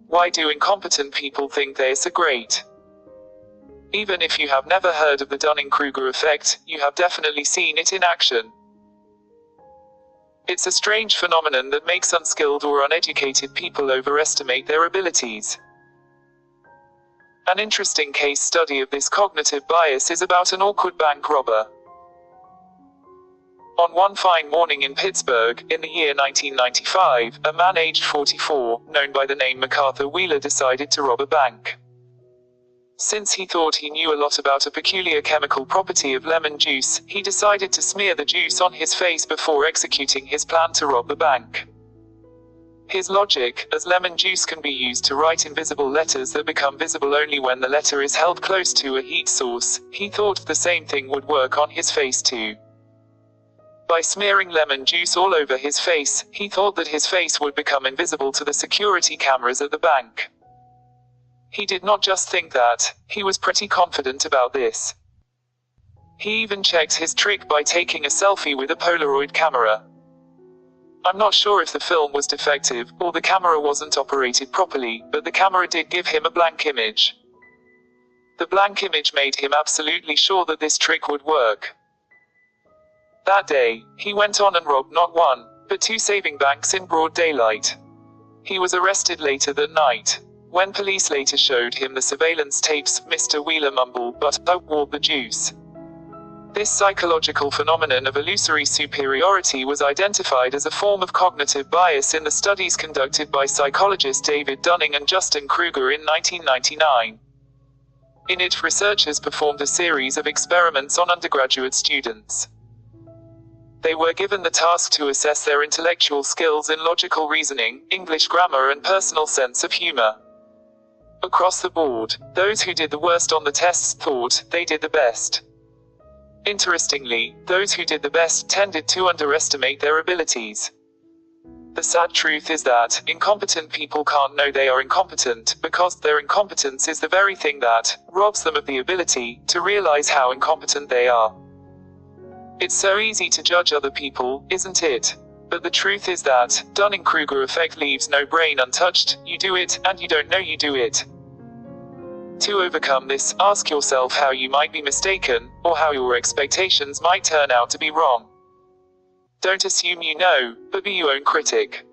Why do incompetent people think they're so great? Even if you have never heard of the Dunning-Kruger-effect, you have definitely seen it in action. It's a strange phenomenon that makes unskilled or uneducated people overestimate their abilities. An interesting case study of this cognitive bias is about an awkward bank robber. On one fine morning in Pittsburgh, in the year 1995, a man aged 44, known by the name MacArthur Wheeler, decided to rob a bank. Since he thought he knew a lot about a peculiar chemical property of lemon juice, he decided to smear the juice on his face before executing his plan to rob the bank. His logic, as lemon juice can be used to write invisible letters that become visible only when the letter is held close to a heat source, he thought the same thing would work on his face too. By smearing lemon juice all over his face, he thought that his face would become invisible to the security cameras at the bank. He did not just think that, he was pretty confident about this. He even checked his trick by taking a selfie with a Polaroid camera. I'm not sure if the film was defective, or the camera wasn't operated properly, but the camera did give him a blank image. The blank image made him absolutely sure that this trick would work. That day, he went on and robbed not one, but two saving banks in broad daylight. He was arrested later that night. When police later showed him the surveillance tapes, Mr. Wheeler mumbled, "But I wore the juice." This psychological phenomenon of illusory superiority was identified as a form of cognitive bias in the studies conducted by psychologists David Dunning and Justin Kruger in 1999. In it, researchers performed a series of experiments on undergraduate students. They were given the task to assess their intellectual skills in logical reasoning, English grammar, and personal sense of humor. Across the board, those who did the worst on the tests thought they did the best. Interestingly, those who did the best tended to underestimate their abilities. The sad truth is that incompetent people can't know they are incompetent, because their incompetence is the very thing that robs them of the ability to realize how incompetent they are. It's so easy to judge other people, isn't it? But the truth is that Dunning-Kruger effect leaves no brain untouched. You do it, and you don't know you do it. To overcome this, ask yourself how you might be mistaken, or how your expectations might turn out to be wrong. Don't assume you know, but be your own critic.